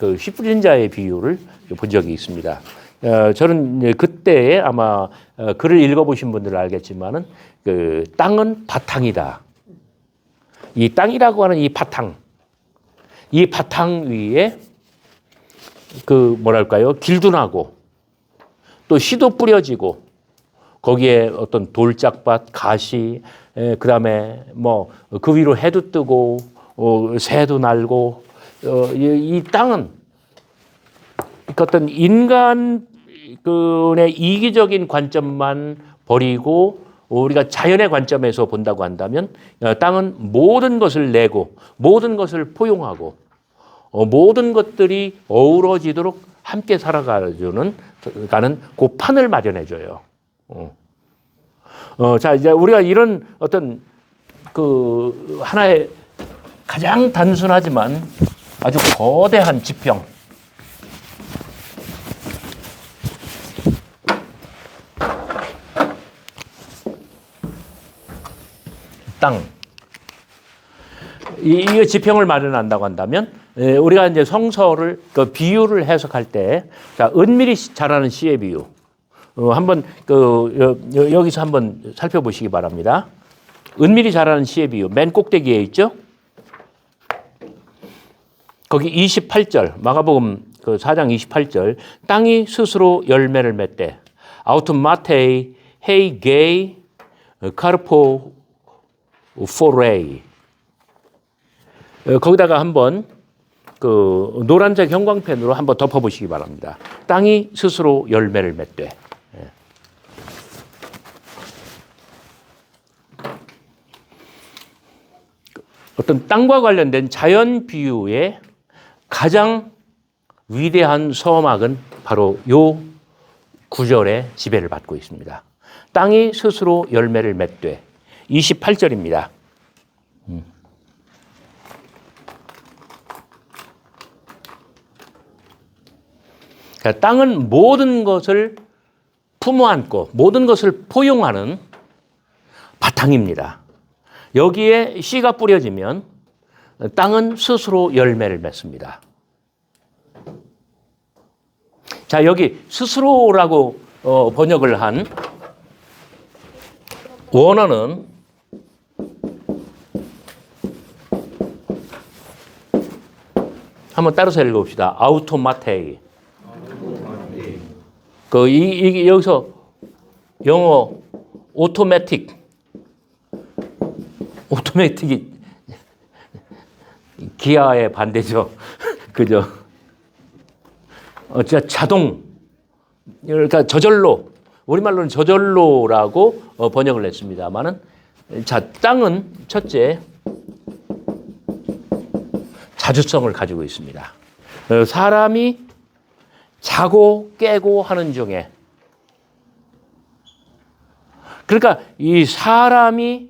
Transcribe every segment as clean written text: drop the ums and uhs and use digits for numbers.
그 씨 뿌린 자의 비유를 본 적이 있습니다. 저는 그때 아마 글을 읽어보신 분들은 알겠지만은 그 땅은 바탕이다. 이 땅이라고 하는 이 바탕 위에 그 뭐랄까요? 길도 나고 또 씨도 뿌려지고 거기에 어떤 돌짝밭, 가시, 그다음에 뭐 그 위로 해도 뜨고 새도 날고 이 땅은 그 어떤 인간의 이기적인 관점만 버리고 우리가 자연의 관점에서 본다고 한다면 땅은 모든 것을 내고 모든 것을 포용하고 모든 것들이 어우러지도록 함께 살아가는 그 판을 마련해 줘요. 자, 이제 우리가 이런 어떤 그 하나의 가장 단순하지만 아주 거대한 지평. 땅. 이 지평을 마련한다고 한다면 우리가 이제 성서를 그 비유를 해석할 때 자, 은밀히 자라는 씨의 비유. 한번 여기서 한번 살펴보시기 바랍니다. 은밀히 자라는 씨의 비유. 맨 꼭대기에 있죠? 거기 28절, 마가복음 그 4장 28절. 땅이 스스로 열매를 맺되 아우토마테이 헤이게이 카르포 포레이. 거기다가 한번 그 노란색 형광펜으로 한번 덮어보시기 바랍니다. 땅이 스스로 열매를 맺되. 어떤 땅과 관련된 자연 비유의 가장 위대한 서막은 바로 요 구절의 지배를 받고 있습니다. 땅이 스스로 열매를 맺되 28절입니다. 그러니까 땅은 모든 것을 품어안고 모든 것을 포용하는 바탕입니다. 여기에 씨가 뿌려지면 땅은 스스로 열매를 맺습니다. 자, 여기 스스로라고 번역을 한 원어는 한번 따라서 읽어봅시다. 아우토마테이. 여기서 영어 오토매틱. 오토매틱이 기아의 반대죠. 그죠? 진짜 자동. 그러니까 저절로. 우리말로는 저절로라고 번역을 했습니다만은 자, 땅은 첫째 자주성을 가지고 있습니다. 사람이 자고 깨고 하는 중에 그러니까 이 사람의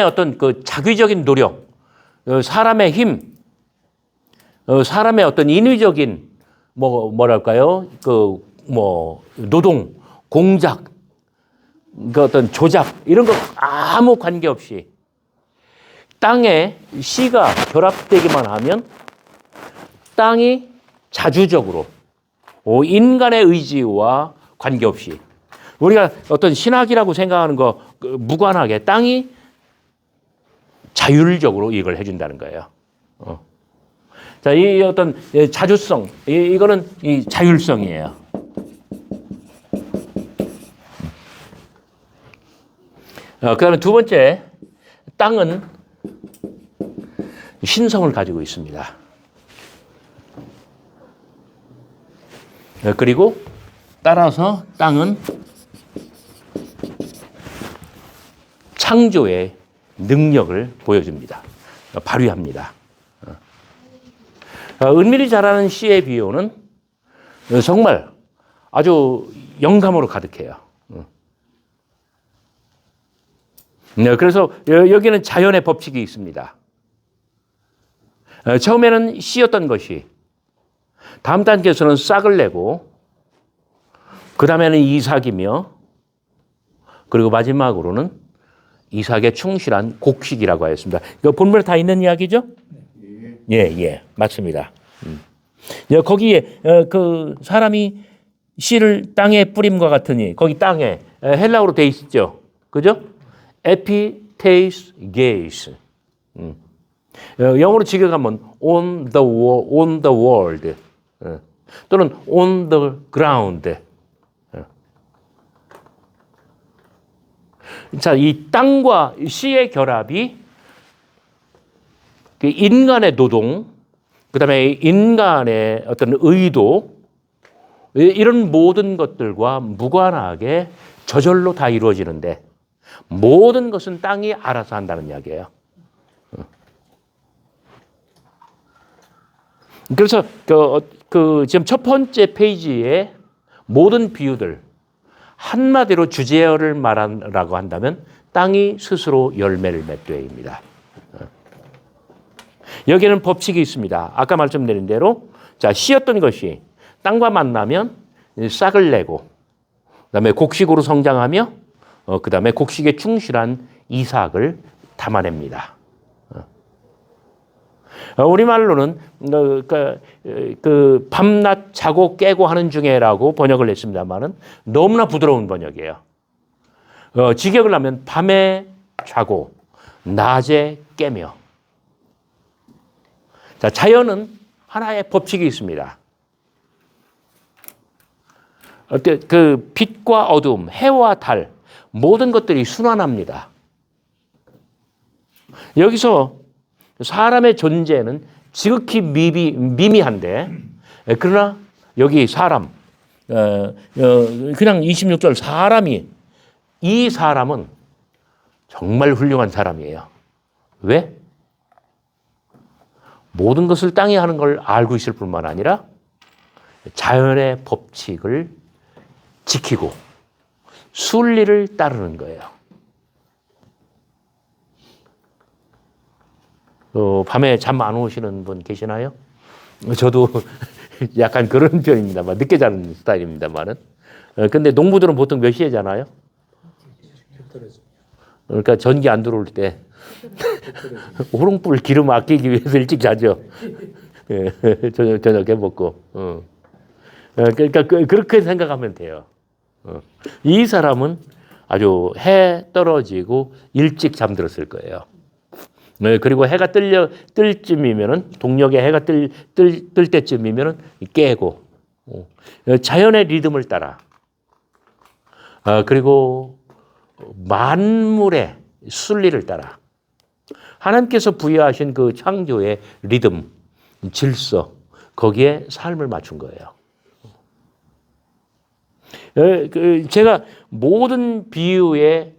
어떤 그 자기적인 노력, 사람의 힘, 사람의 어떤 인위적인 뭐랄까요? 노동, 공작, 그 어떤 조작 이런 거 아무 관계없이 땅에 씨가 결합되기만 하면 땅이 자주적으로 인간의 의지와 관계없이 우리가 어떤 신학이라고 생각하는 거 무관하게 땅이 자율적으로 이걸 해준다는 거예요. 자, 이 어떤 자주성, 이거는 이 자율성이에요. 그 다음에 두 번째, 땅은 신성을 가지고 있습니다. 그리고 따라서 땅은 창조의 능력을 보여줍니다. 발휘합니다. 은밀히 자라는 씨의 비유는 정말 아주 영감으로 가득해요. 그래서 여기는 자연의 법칙이 있습니다. 처음에는 씨였던 것이 다음 단계에서는 싹을 내고 그 다음에는 이삭이며 그리고 마지막으로는 이삭에 충실한 곡식이라고 하였습니다. 이거 본문에 다 있는 이야기죠? 예, 맞습니다. 거기에 그 사람이 씨를 땅에 뿌림과 같으니 거기 땅에 헬라어로 돼 있죠. 그죠? 에피테이스 게이스. 영어로 직역하면 on the world 또는 on the ground. 자, 이 땅과 씨의 결합이 그 인간의 노동, 그다음에 인간의 어떤 의도 이런 모든 것들과 무관하게 저절로 다 이루어지는데 모든 것은 땅이 알아서 한다는 이야기예요. 그래서 지금 첫 번째 페이지에 모든 비유들 한마디로 주제어를 말하라고 한다면 땅이 스스로 열매를 맺되어입니다. 여기에는 법칙이 있습니다. 아까 말씀드린 대로 자, 씨였던 것이 땅과 만나면 싹을 내고 그다음에 곡식으로 성장하며 그다음에 곡식에 충실한 이삭을 담아냅니다. 우리말로는 그 밤낮 자고 깨고 하는 중에라고 번역을 했습니다만은 너무나 부드러운 번역이에요. 직역을 하면 밤에 자고 낮에 깨며. 자, 자연은 하나의 법칙이 있습니다. 그 빛과 어둠, 해와 달 모든 것들이 순환합니다. 여기서 사람의 존재는 지극히 미미한데 그러나 여기 사람 그냥 26절 사람이 이 사람은 정말 훌륭한 사람이에요. 왜? 모든 것을 땅이 하는 걸 알고 있을 뿐만 아니라 자연의 법칙을 지키고 순리를 따르는 거예요. 밤에 잠 안 오시는 분 계시나요? 저도 약간 그런 편입니다만 늦게 자는 스타일입니다만은. 근데 농부들은 보통 몇 시에 자나요? 그러니까 전기 안 들어올 때 호롱불 기름 아끼기 위해서 일찍 자죠. 저녁에 먹고. 그러니까 그렇게 생각하면 돼요. 이 사람은 아주 해 떨어지고 일찍 잠들었을 거예요. 그리고 해가 뜰 쯤이면은 동력에 해가 뜰 때쯤이면은 깨고 자연의 리듬을 따라 그리고 만물의 순리를 따라 하나님께서 부여하신 그 창조의 리듬, 질서 거기에 삶을 맞춘 거예요. 제가 모든 비유에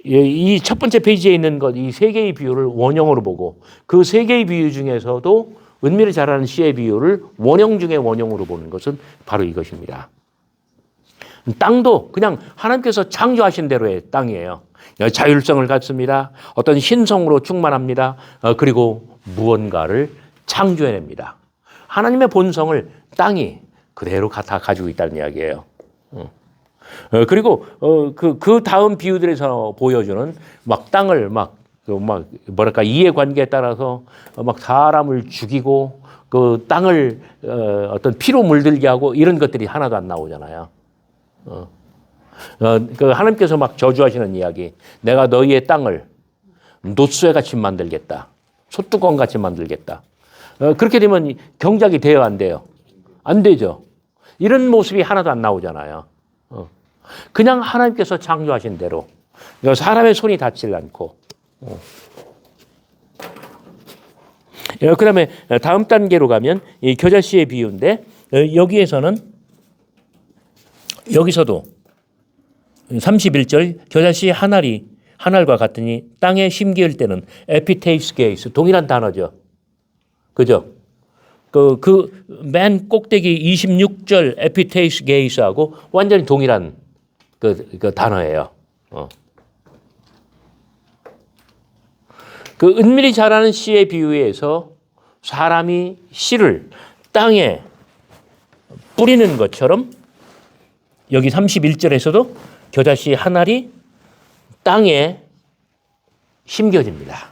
이 첫 번째 페이지에 있는 것, 이 세 개의 비유를 원형으로 보고 그 세 개의 비유 중에서도 은밀히 자라는 씨의 비유를 원형 중에 원형으로 보는 것은 바로 이것입니다. 땅도 그냥 하나님께서 창조하신 대로의 땅이에요. 자율성을 갖습니다. 어떤 신성으로 충만합니다. 그리고 무언가를 창조해냅니다. 하나님의 본성을 땅이 그대로 다 가지고 있다는 이야기예요. 그리고 그 다음 비유들에서 보여주는 막 땅을 뭐랄까 이해관계에 따라서 막 사람을 죽이고 그 땅을 어떤 피로 물들게 하고 이런 것들이 하나도 안 나오잖아요. 그 하나님께서 막 저주하시는 이야기. 내가 너희의 땅을 노쇠 같이 만들겠다. 소뚜껑 같이 만들겠다. 그렇게 되면 경작이 돼요, 안 돼요? 안 되죠. 이런 모습이 하나도 안 나오잖아요. 그냥 하나님께서 창조하신 대로 사람의 손이 닿지 않고. 그 다음에 다음 단계로 가면 이 겨자씨의 비유인데 여기서도 31절 겨자씨 하늘과 같으니 땅에 심기울 때는 에피테이스 게이스 동일한 단어죠. 그죠? 그 맨 꼭대기 26절 에피테이스 게이스하고 완전히 동일한 그 단어예요. 그 은밀히 자라는 씨의 비유에서 사람이 씨를 땅에 뿌리는 것처럼 여기 31절에서도 겨자씨 하늘이 땅에 심겨집니다.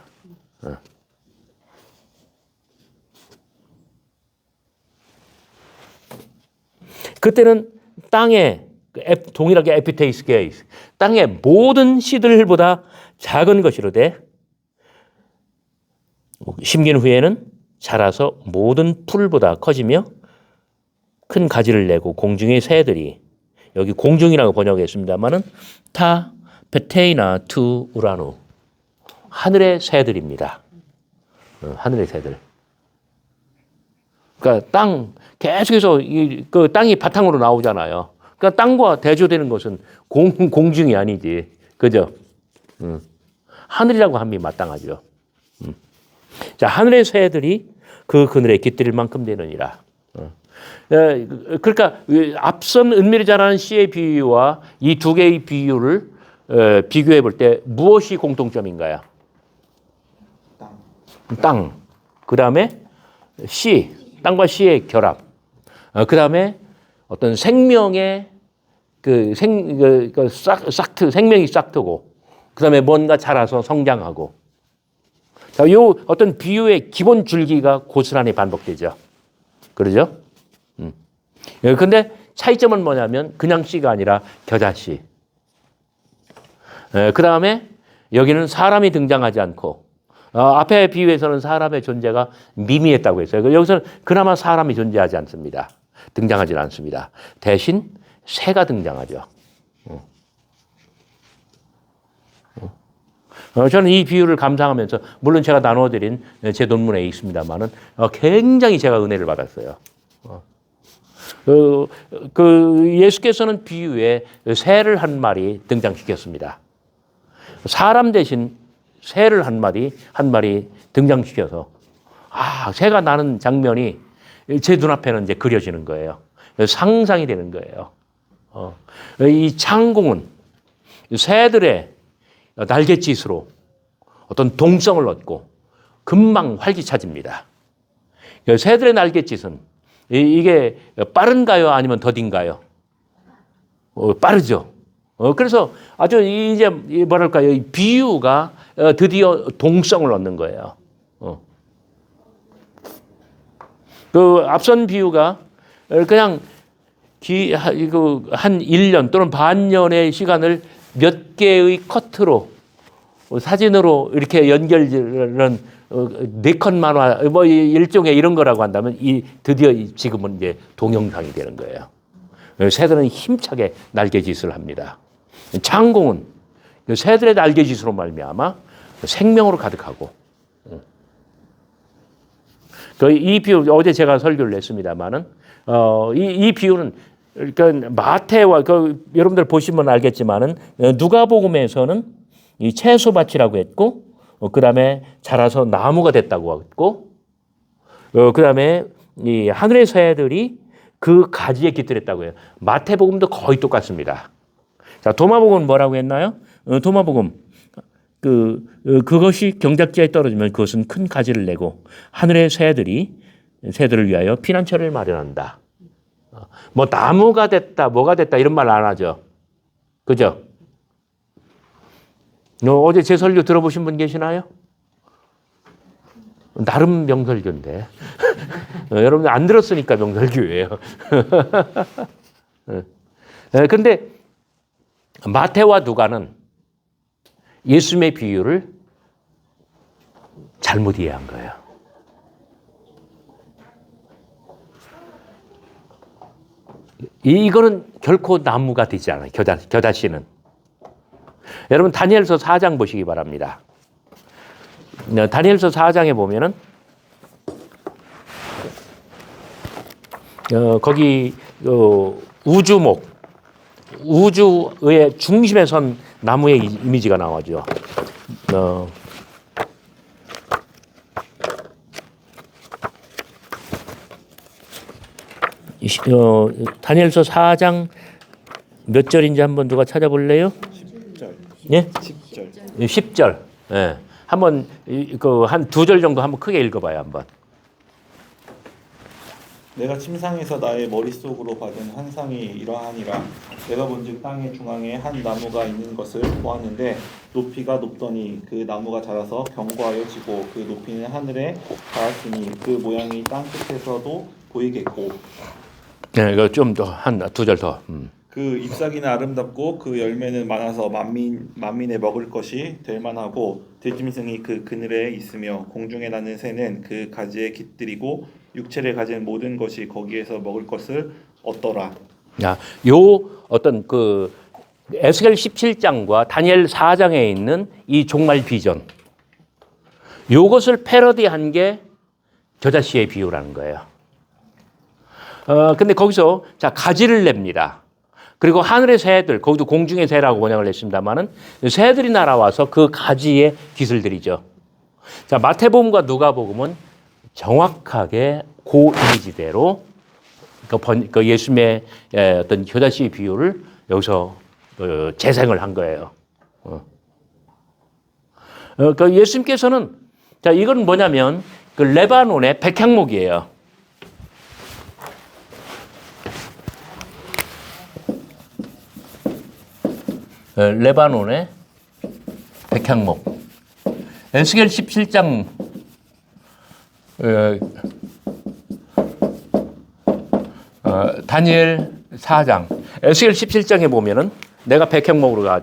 그때는 땅에 동일하게 에피테이스 게이스, 땅의 모든 씨들보다 작은 것이로되 심긴 후에는 자라서 모든 풀보다 커지며 큰 가지를 내고 공중의 새들이, 여기 공중이라고 번역했습니다만은 타 페테이나 투 우라누, 하늘의 새들입니다. 하늘의 새들. 그러니까 땅 계속해서 그 땅이 바탕으로 나오잖아요. 그러니까 땅과 대조되는 것은 공중이 아니지, 그죠? 하늘이라고 함이 마땅하죠. 자, 하늘의 새들이 그 그늘에 깃들일 만큼 되느니라. 그러니까 앞선 은밀히 자라는 씨의 비유와 이 두 개의 비유를 비교해 볼 때 무엇이 공통점인가요? 땅. 그 다음에 씨, 땅과 씨의 결합. 그 다음에 어떤 생명의 싹트, 생명이 싹트고, 그 다음에 뭔가 자라서 성장하고. 자, 요 어떤 비유의 기본 줄기가 고스란히 반복되죠. 그러죠? 근데 차이점은 뭐냐면 그냥 씨가 아니라 겨자씨. 그 다음에 여기는 사람이 등장하지 않고, 앞의 비유에서는 사람의 존재가 미미했다고 했어요. 여기서는 그나마 사람이 존재하지 않습니다. 등장하지 않습니다. 대신 새가 등장하죠. 저는 이 비유를 감상하면서, 물론 제가 나눠드린 제 논문에 있습니다만은 굉장히 제가 은혜를 받았어요. 예수께서는 비유에 새를 한 마리 등장시켰습니다. 사람 대신 새를 한 마리 등장시켜서, 새가 나는 장면이 제 눈앞에는 이제 그려지는 거예요. 상상이 되는 거예요. 이 창공은 새들의 날갯짓으로 어떤 동성을 얻고 금방 활기차집니다. 새들의 날갯짓은 이게 빠른가요? 아니면 더딘가요? 빠르죠. 그래서 아주 이제 뭐랄까요? 이 비유가 드디어 동성을 얻는 거예요. 그 앞선 비유가 그냥 한 1년 또는 반년의 시간을 몇 개의 커트로, 사진으로 이렇게 연결하는 네컷 만화, 뭐 일종의 이런 거라고 한다면 드디어 지금은 이제 동영상이 되는 거예요. 새들은 힘차게 날개짓을 합니다. 창공은 새들의 날개짓으로 말미암아 생명으로 가득하고, 이 비유 어제 제가 설교를 했습니다만은 이 비유는 그러니까 마태와 여러분들 보시면 알겠지만은 누가복음에서는 이 채소밭이라고 했고, 그다음에 자라서 나무가 됐다고 했고, 그다음에 이 하늘의 새들이 그 가지에 깃들었다고 해요. 마태복음도 거의 똑같습니다. 자, 도마복음은 뭐라고 했나요? 도마복음 그것이 경작지에 떨어지면 그것은 큰 가지를 내고 하늘의 새들을 위하여 피난처를 마련한다. 뭐 나무가 됐다, 뭐가 됐다 이런 말 안 하죠. 그죠? 어제 제 설교 들어보신 분 계시나요? 나름 명설교인데 여러분 안 들었으니까 명설교예요. 근데 마태와 누가는 예수님의 비유를 잘못 이해한 거예요. 이거는 결코 나무가 되지 않아요. 겨자씨는. 여러분 다니엘서 4장 보시기 바랍니다. 다니엘서 4장에 보면은 거기 우주목, 우주의 중심에 선 나무의 이미지가 나오죠. 다니엘서 4장 몇 절인지 한번 누가 찾아볼래요? 10절. 예? 10절. 10절. 예. 한번 한 두 절 정도 한번 크게 읽어봐요, 한번. 내가 침상에서 나의 머릿속으로 받은 환상이 이러하니라. 내가 본즉 땅의 중앙에 한 나무가 있는 것을 보았는데 높이가 높더니 그 나무가 자라서 견고하여 지고 그 높이는 하늘에 닿았으니 그 모양이 땅 끝에서도 보이겠고. 네, 이거 좀 더 한 두 절 더. 그 잎사귀는 아름답고 그 열매는 많아서 만민의 먹을 것이 될 만하고 들짐승이 그 그늘에 있으며 공중에 나는 새는 그 가지에 깃들이고 육체를 가진 모든 것이 거기에서 먹을 것을 얻더라. 야, 요 어떤 그 에스겔 17장과 다니엘 4장에 있는 이 종말 비전, 요것을 패러디한 게 겨자씨의 비유라는 거예요. 근데 거기서 자 가지를 냅니다. 그리고 하늘의 새들, 거기도 공중의 새라고 번역을 했습니다만은 새들이 날아와서 그 가지에 깃을 들이죠. 자 마태복음과 누가복음은 정확하게 그 이미지대로 그 예수님의 어떤 겨자씨 비유를 여기서 재생을 한 거예요. 그 예수님께서는 자 이건 뭐냐면 그 레바논의 백향목이에요. 레바논의 백향목. 에스겔 17장 다니엘 4장. 에스겔 17장에 보면은 내가 백향목으로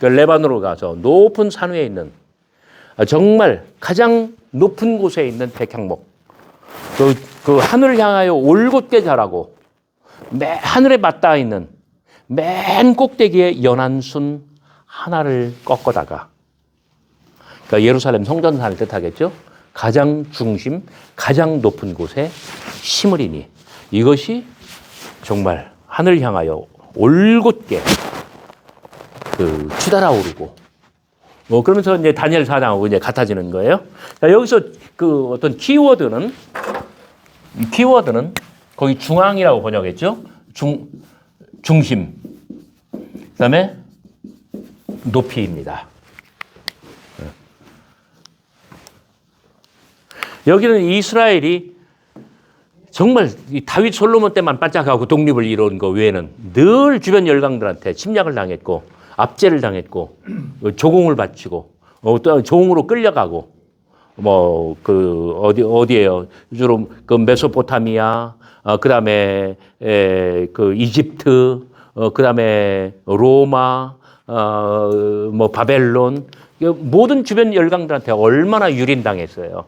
그 레바논으로 가서 높은 산 위에 있는 정말 가장 높은 곳에 있는 백향목. 그 하늘을 향하여 올곧게 자라고 하늘에 맞닿아 있는 맨 꼭대기에 연한 순 하나를 꺾어다가 그러니까 예루살렘 성전산을 뜻하겠죠. 가장 중심, 가장 높은 곳에 심으리니 이것이 정말 하늘을 향하여 올곧게 치달아오르고 그러면서 이제 다니엘 4장하고 이제 같아지는 거예요. 자, 여기서 그 어떤 키워드는 거기 중앙이라고 번역했죠. 중심. 그다음에 높이입니다. 여기는 이스라엘이 정말 다윗 솔로몬 때만 반짝하고 독립을 이룬 거 외에는 늘 주변 열강들한테 침략을 당했고 압제를 당했고 조공을 바치고 또 종으로 끌려가고 어디에요? 주로 그 메소포타미아 그다음에 그 이집트 그다음에 로마 바벨론 모든 주변 열강들한테 얼마나 유린당했어요.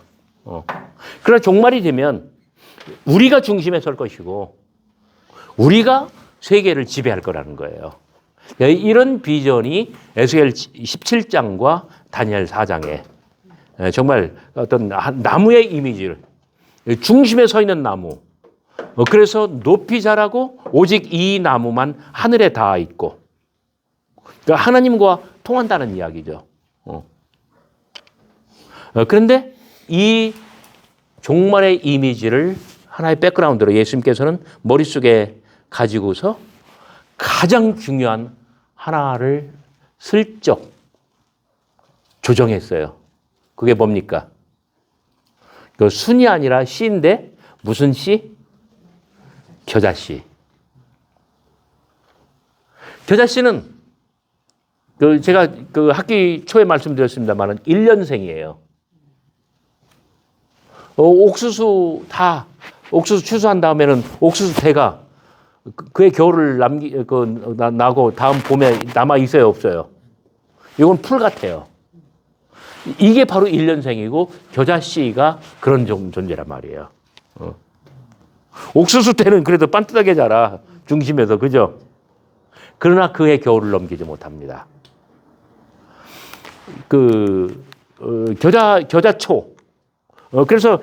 그러나 종말이 되면 우리가 중심에 설 것이고 우리가 세계를 지배할 거라는 거예요. 이런 비전이 에스겔 17장과 다니엘 4장에 정말 어떤 나무의 이미지를 중심에 서 있는 나무. 그래서 높이 자라고 오직 이 나무만 하늘에 닿아 있고 그러니까 하나님과 통한다는 이야기죠. 그런데 이 종말의 이미지를 하나의 백그라운드로 예수님께서는 머릿속에 가지고서 가장 중요한 하나를 슬쩍 조정했어요. 그게 뭡니까? 그 순이 아니라 씨인데 무슨 씨? 겨자씨. 겨자씨는 제가 그 학기 초에 말씀드렸습니다만은 1년생이에요. 옥수수 추수한 다음에는 옥수수 대가 그의 겨울을 나고 다음 봄에 남아 있어요, 없어요? 이건 풀 같아요. 이게 바로 1년생이고 겨자씨가 그런 존재란 말이에요. 옥수수 때는 그래도 반듯하게 자라 중심에서 그죠? 그러나 그의 겨울을 넘기지 못합니다. 겨자초. 그래서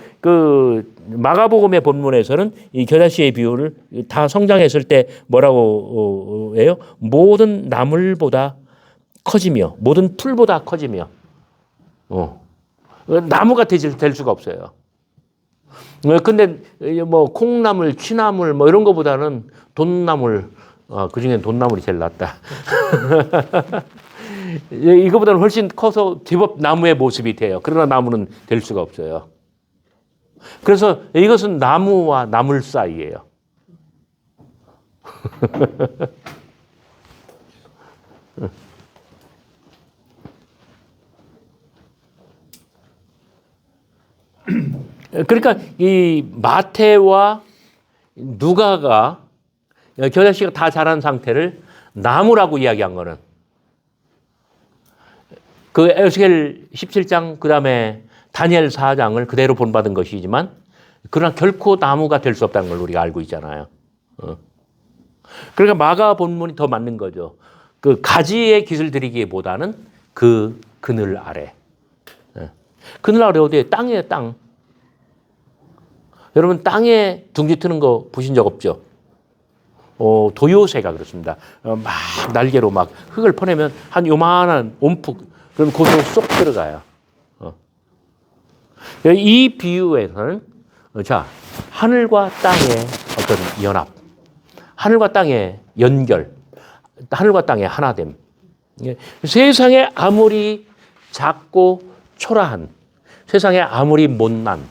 마가복음의 본문에서는 이 겨자씨의 비유를 다 성장했을 때 뭐라고 해요? 모든 나물보다 커지며 모든 풀보다 커지며 나무가 될 수가 없어요. 근데 콩나물, 취나물 이런 거보다는 돈나물, 그중엔 돈나물이 제일 낫다. 이거보다는 훨씬 커서 제법 나무의 모습이 돼요. 그러나 나무는 될 수가 없어요. 그래서 이것은 나무와 나물 사이예요. 그러니까 이 마태와 누가가 겨자씨가 다 자란 상태를 나무라고 이야기한 거는 그 에스겔 17장 그다음에 다니엘 4장을 그대로 본받은 것이지만 그러나 결코 나무가 될 수 없다는 걸 우리가 알고 있잖아요. 그러니까 마가 본문이 더 맞는 거죠. 그 가지에 깃을 들이기보다는 그 그늘 아래. 그늘 아래 어디에? 땅이에요, 땅. 여러분 땅에 둥지 트는 거 보신 적 없죠? 도요새가 그렇습니다. 막 날개로 막 흙을 퍼내면 한 요만한 온푹 그럼 고기로 쏙 들어가요. 이 비유에서는 자 하늘과 땅의 어떤 연합, 하늘과 땅의 연결, 하늘과 땅의 하나됨. 세상에 아무리 작고 초라한, 세상에 아무리 못난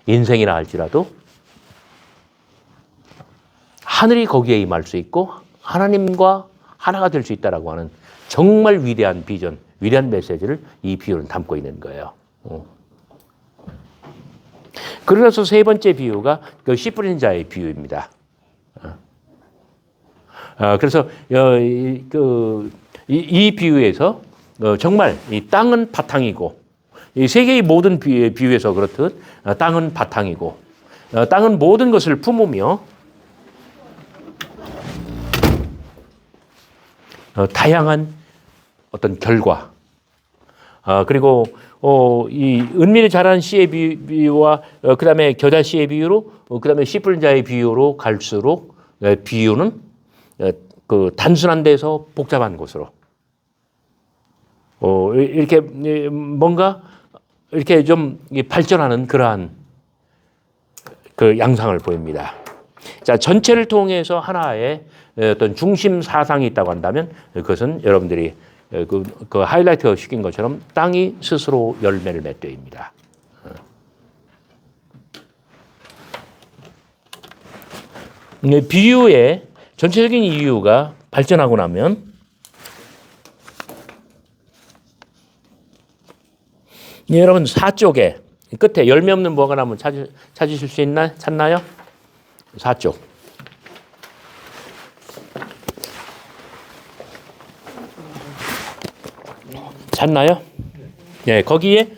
인생이라 할지라도 하늘이 거기에 임할 수 있고 하나님과 하나가 될 수 있다라고 하는 정말 위대한 비전, 위대한 메시지를 이 비유는 담고 있는 거예요. 그래서 세 번째 비유가 그 씨 뿌리는 자의 비유입니다. 그래서 이 비유에서 정말 이 땅은 바탕이고 이 세계의 모든 비유에서 그렇듯 땅은 바탕이고 땅은 모든 것을 품으며 다양한 어떤 결과 그리고 이 은밀히 자란 씨의 비유와 그다음에 겨자 씨의 비유로 그다음에 씨 뿌린 자의 비유로 갈수록 비유는 그 단순한 데서 복잡한 곳으로 이렇게 뭔가 이렇게 좀 발전하는 그러한 그 양상을 보입니다. 자, 전체를 통해서 하나의 어떤 중심 사상이 있다고 한다면 그것은 여러분들이 그 하이라이트 시킨 것처럼 땅이 스스로 열매를 맺되입니다. 비유의 전체적인 이유가 발전하고 나면 여러분 4쪽에 끝에 열매 없는 무화과 나무 찾으실 수 찾나요? 4쪽. 찾나요? 네, 거기에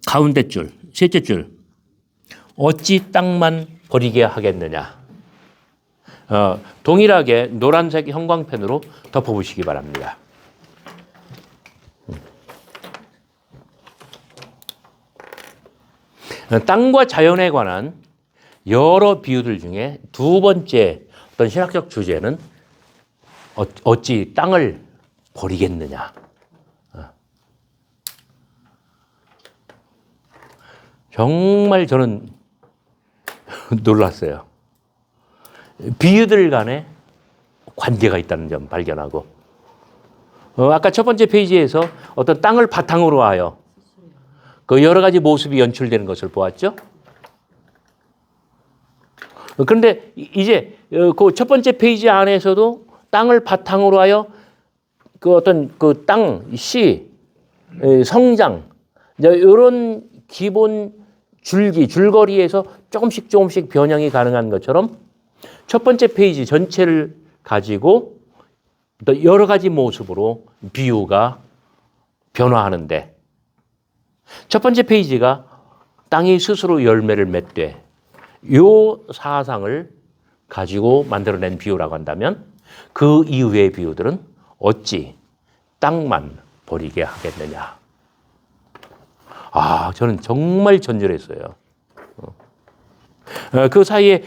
가운데 줄, 셋째 줄. 어찌 땅만 버리게 하겠느냐. 동일하게 노란색 형광펜으로 덮어보시기 바랍니다. 땅과 자연에 관한 여러 비유들 중에 두 번째 어떤 신학적 주제는 어찌 땅을 버리겠느냐. 정말 저는 놀랐어요. 비유들 간에 관계가 있다는 점 발견하고 아까 첫 번째 페이지에서 어떤 땅을 바탕으로 하여 그 여러 가지 모습이 연출되는 것을 보았죠. 그런데 이제 그 첫 번째 페이지 안에서도 땅을 바탕으로 하여 그 어떤 그 땅, 씨, 성장 이런 기본 줄거리에서 조금씩 변형이 가능한 것처럼 첫 번째 페이지 전체를 가지고 또 여러 가지 모습으로 비유가 변화하는데 첫 번째 페이지가 땅이 스스로 열매를 맺되 요 사상을 가지고 만들어낸 비유라고 한다면 그 이후의 비유들은 어찌 땅만 버리게 하겠느냐. 저는 정말 전절했어요. 그 사이에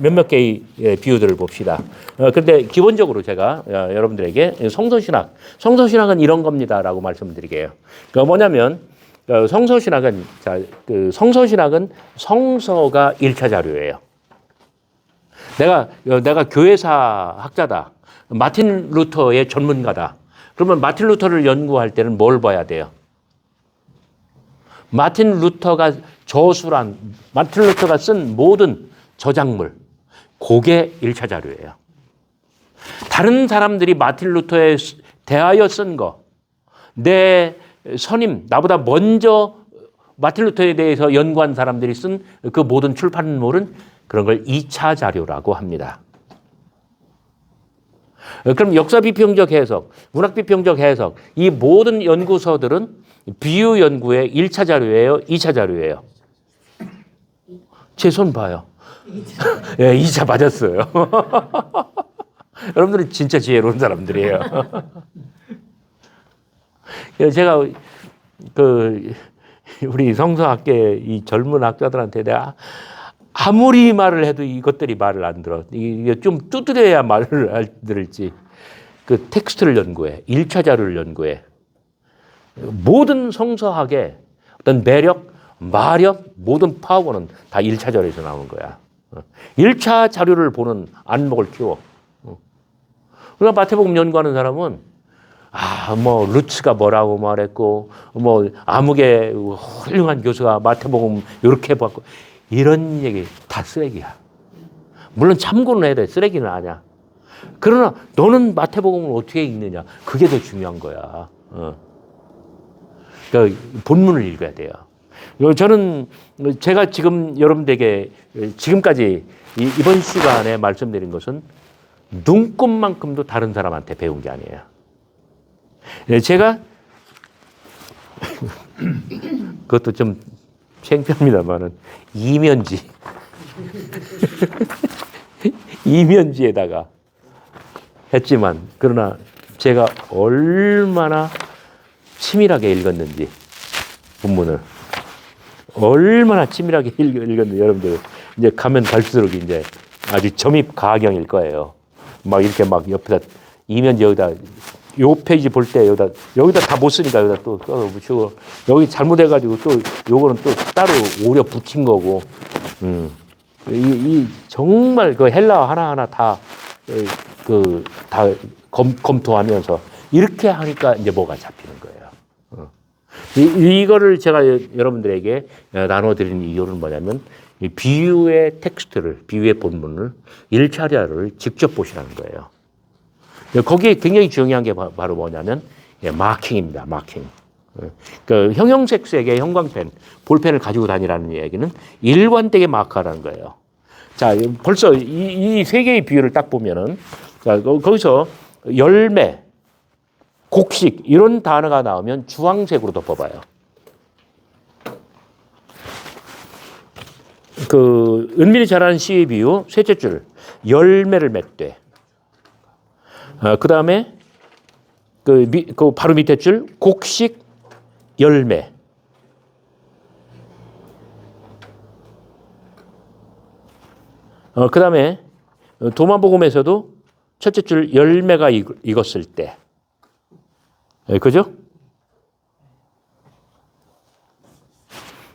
몇몇 개의 비유들을 봅시다. 그런데 기본적으로 제가 여러분들에게 성서신학은 이런 겁니다라고 말씀드리게요. 뭐냐면 성서신학은 성서가 1차 자료예요. 내가 교회사 학자다. 마틴 루터의 전문가다. 그러면 마틴 루터를 연구할 때는 뭘 봐야 돼요? 마틴 루터가 쓴 모든 저작물, 그게 1차 자료예요. 다른 사람들이 마틴 루터에 대하여 쓴 거, 내 선임, 나보다 먼저 마틴 루터에 대해서 연구한 사람들이 쓴 그 모든 출판물은 그런 걸 2차 자료라고 합니다. 그럼 역사 비평적 해석, 문학 비평적 해석, 이 모든 연구서들은 비유 연구의 1차 자료예요, 2차 자료예요. 제 손 봐요. 예, 2차 맞았어요. 여러분들은 진짜 지혜로운 사람들이에요. 제가 우리 성서학계 이 젊은 학자들한테 내가 아무리 말을 해도 이것들이 말을 안 들어. 이게 좀 두드려야 말을 들을지. 그 텍스트를 연구해. 1차 자료를 연구해. 모든 성서학의 어떤 매력, 마력, 모든 파워는 다 1차 자료에서 나오는 거야. 1차 자료를 보는 안목을 키워. 그러니까 마태복음 연구하는 사람은 뭐 루츠가 뭐라고 말했고 뭐 아무개 훌륭한 교수가 마태복음 이렇게 봤고 이런 얘기 다 쓰레기야. 물론 참고는 해야 돼. 쓰레기는 아니야. 그러나 너는 마태복음을 어떻게 읽느냐. 그게 더 중요한 거야. 그러니까 본문을 읽어야 돼요. 저는 제가 지금 여러분들에게 지금까지 이번 시간에 말씀드린 것은 눈곱만큼도 다른 사람한테 배운 게 아니에요. 제가 그것도 좀 창피합니다만은 이면지에다가 했지만 그러나 제가 얼마나 치밀하게 읽었는지 본문을 얼마나 치밀하게 읽었는지 여러분들 이제 가면 갈수록 이제 아주 점입 가경일 거예요. 막 이렇게 막 옆에다 이면지 여기다 요 페이지 볼 때 여기다 다 못 쓰니까 여기다 또 붙이고 여기 잘못해가지고 또 요거는 또 따로 오려 붙인 거고 이 정말 그 헬라어 하나하나 다 검토하면서 이렇게 하니까 이제 뭐가 잡히는 거예요. 이거를 제가 여러분들에게 나눠드리는 이유는 뭐냐면 이 비유의 텍스트를 비유의 본문을 1차 자료를 직접 보시라는 거예요. 거기에 굉장히 중요한 게 바로 뭐냐면 마킹입니다. 마킹. 그 형형색색의 형광펜, 볼펜을 가지고 다니라는 얘기는 일관되게 마크하라는 거예요. 자, 벌써 이 세 개의 비유를 딱 보면은 자, 거기서 열매, 곡식 이런 단어가 나오면 주황색으로 덮어봐요. 그 은밀히 자라는 씨의 비유 셋째 줄 열매를 맺되. 그 다음에 그 바로 밑에 줄 곡식 열매. 그 다음에 도마복음에서도 첫째 줄 열매가 익었을 때. 그죠?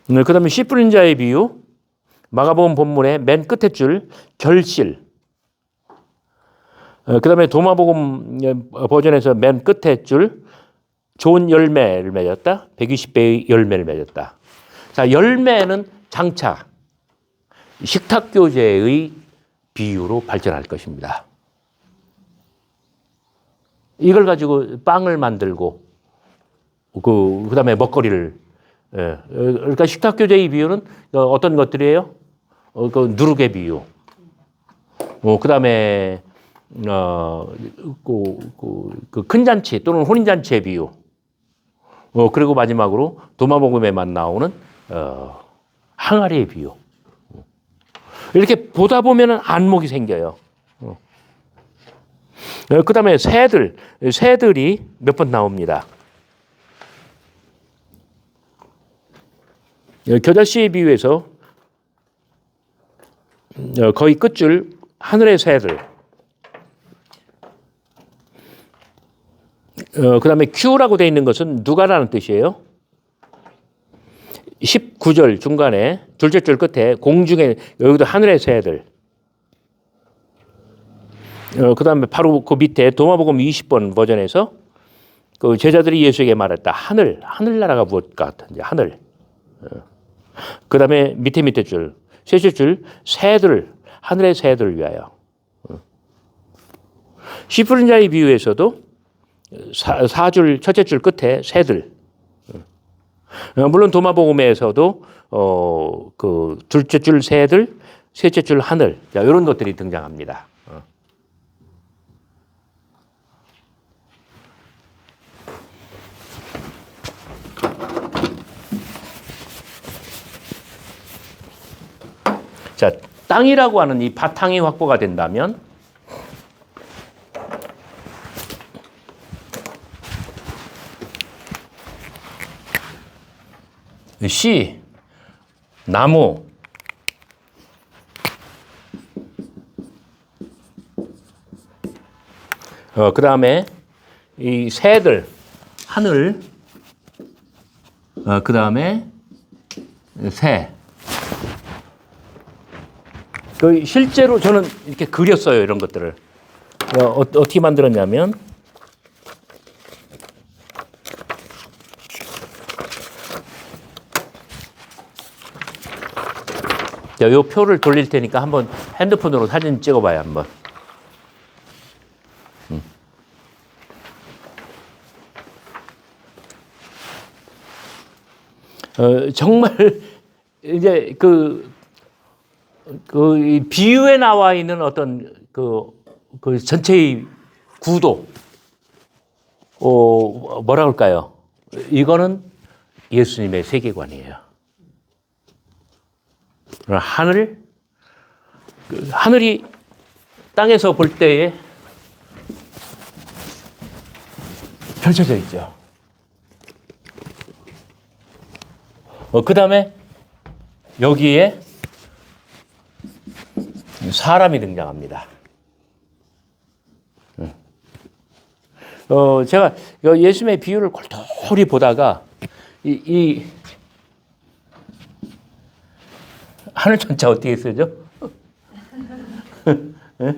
그 다음에 씨 뿌린 자의 비유 마가복음 본문의 맨 끝에 줄 결실. 그 다음에 도마복음 버전에서 맨 끝에 줄 좋은 열매를 맺었다. 120배의 열매를 맺었다. 자, 열매는 장차 식탁교제의 비유로 발전할 것입니다. 이걸 가지고 빵을 만들고 그 다음에 먹거리를 그러니까 식탁교제의 비유는 어떤 것들이에요? 그 누룩의 비유. 그 다음에 그 큰 잔치 또는 혼인 잔치의 비유. 그리고 마지막으로 도마복음에만 나오는 항아리의 비유. 이렇게 보다 보면은 안목이 생겨요. 그 다음에 새들이 몇 번 나옵니다. 겨자씨의 비유에서 거의 끝줄 하늘의 새들. 그 다음에 Q라고 되어 있는 것은 누가라는 뜻이에요. 19절 중간에 둘째 줄 끝에 공중에 여기도 하늘의 새들. 그 다음에 바로 그 밑에 도마복음 20번 버전에서 그 제자들이 예수에게 말했다. 하늘나라가 무엇 같은지 하늘. 그 다음에 밑에 줄 셋째 줄 새들, 하늘의 새들을 위하여. 씨 뿌린 자의 비유에서도 4줄 첫째 줄 끝에 새들. 물론 도마복음에서도 그 둘째 줄 새들, 셋째 줄 하늘, 자, 이런 것들이 등장합니다. 자, 땅이라고 하는 이 바탕이 확보가 된다면 씨, 나무, 그 다음에 이 새들, 하늘, 그 다음에 새. 실제로 저는 이렇게 그렸어요, 이런 것들을. 어떻게 만들었냐면, 자, 이 표를 돌릴 테니까 한번 핸드폰으로 사진 찍어봐요, 한번. 정말 이제 이 비유에 나와 있는 어떤 그 전체의 구도, 뭐라 그럴까요? 이거는 예수님의 세계관이에요. 하늘이 땅에서 볼 때에 펼쳐져 있죠. 그 다음에 여기에 사람이 등장합니다. 제가 예수님의 비유를 골똘히 보다가 이 하늘 천자 어떻게 쓰죠? 네?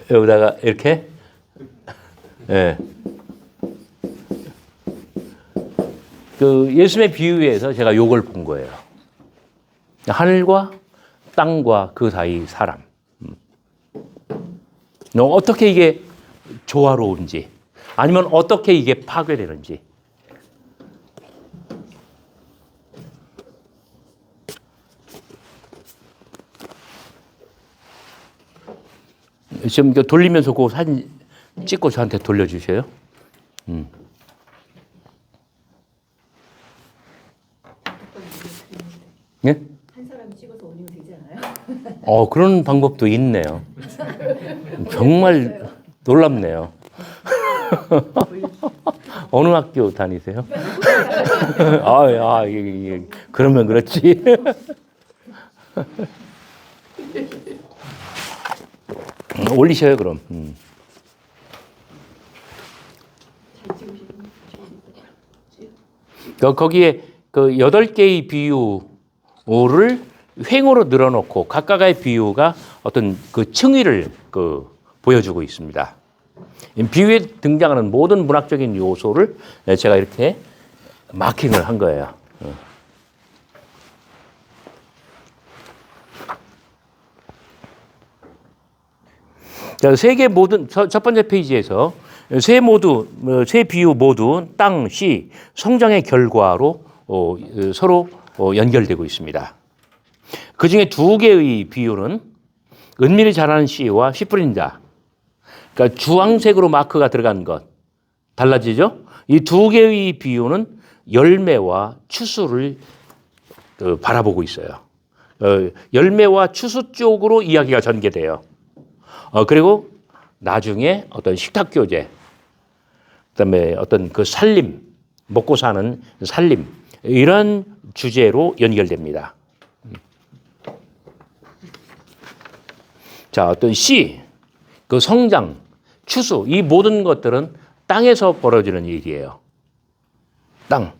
여기다가 이렇게, 네. 그 예수님의 비유에서 제가 요걸 본 거예요. 하늘과 땅과 그 사이 사람. 어떻게 이게 조화로운지, 아니면 어떻게 이게 파괴되는지. 지금 돌리면서 그 사진 찍고 저한테 돌려주세요. 예? 한 사람이 찍어서 올리면 되지 않아요? 그런 방법도 있네요. 정말 놀랍네요. 어느 학교 다니세요? 그러면 그렇지. 올리셔요, 그럼. 거기에 그 8개의 비유를 횡으로 늘어놓고 각각의 비유가 어떤 그 층위를 보여주고 있습니다. 비유에 등장하는 모든 문학적인 요소를 제가 이렇게 마킹을 한 거예요. 자, 세 개 모든 첫 번째 페이지에서 세 비유 모두 땅, 씨, 성장의 결과로 서로 연결되고 있습니다. 그 중에 2개의 비유는 은밀히 자라는 씨와 씨 뿌린 자. 그러니까 주황색으로 마크가 들어간 것. 달라지죠? 이 2개의 비유는 열매와 추수를 바라보고 있어요. 열매와 추수 쪽으로 이야기가 전개돼요. 그리고 나중에 어떤 식탁 교제, 그다음에 어떤 그 살림, 먹고 사는 살림, 이런 주제로 연결됩니다. 자, 어떤 씨, 그 성장, 추수, 이 모든 것들은 땅에서 벌어지는 일이에요. 땅.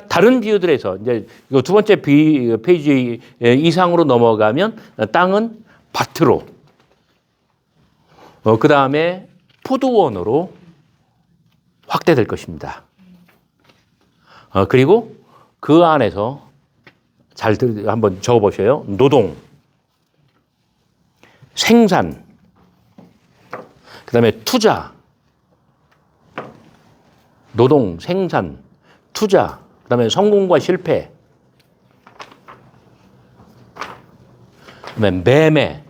다른 비유들에서 이제 두 번째 페이지 이상으로 넘어가면 땅은 밭으로, 그 다음에 포도원으로 확대될 것입니다. 그리고 그 안에서 한번 적어보세요. 노동, 생산, 그 다음에 투자, 노동, 생산, 투자, 그다음에 성공과 실패, 그다음에 매매,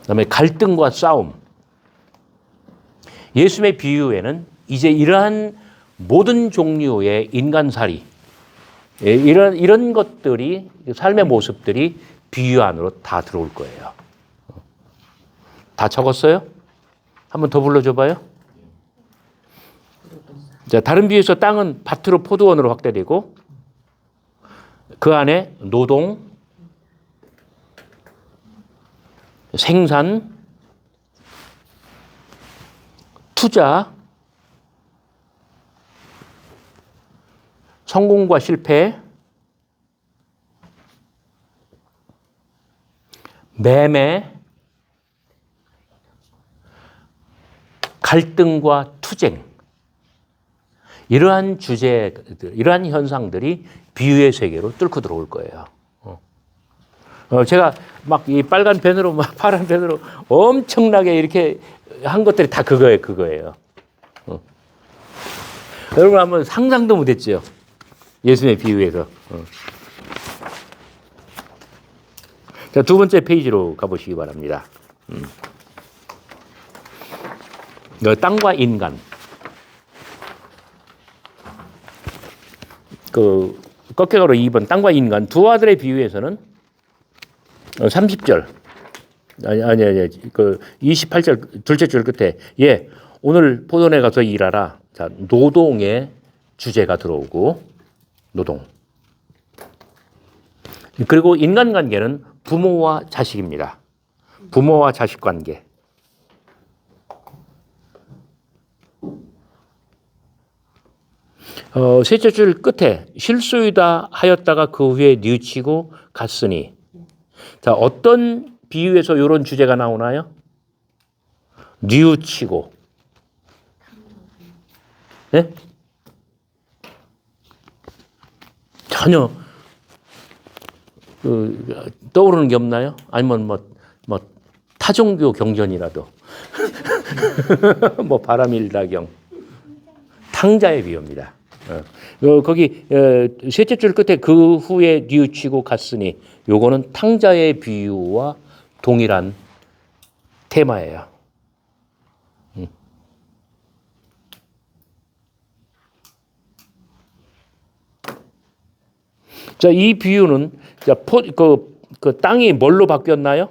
그다음에 갈등과 싸움. 예수님의 비유에는 이제 이러한 모든 종류의 인간살이, 이런 것들이, 삶의 모습들이 비유 안으로 다 들어올 거예요. 다 적었어요? 한번 더 불러줘봐요. 자, 다른 비유에서 땅은 밭으로 포도원으로 확대되고 그 안에 노동, 생산, 투자, 성공과 실패, 매매, 갈등과 투쟁, 이러한 주제들, 이러한 현상들이 비유의 세계로 뚫고 들어올 거예요. 제가 막 이 빨간 펜으로 막 파란 펜으로 엄청나게 이렇게 한 것들이 다 그거예요. 여러분 한번 상상도 못했죠. 예수님의 비유에서. 자, 두 번째 페이지로 가보시기 바랍니다. 땅과 인간. 그 꺾여가로 2번 땅과 인간 두 아들의 비유에서는 30절 아니 그 28절 둘째 줄 끝에 오늘 포도원에 가서 일하라. 자, 노동의 주제가 들어오고 노동. 그리고 인간관계는 부모와 자식입니다. 부모와 자식 관계. 셋째 줄 끝에 실수이다 하였다가 그 후에 뉘우치고 갔으니. 자, 어떤 비유에서 이런 주제가 나오나요? 뉘우치고. 네? 전혀 떠오르는 게 없나요? 아니면 뭐 타종교 경전이라도 뭐 바람일다경 탕자의 비유입니다. 거기 셋째 줄 끝에 그 후에 뉘우치고 갔으니 요거는 탕자의 비유와 동일한 테마예요. 자, 이 비유는 그 땅이 뭘로 바뀌었나요?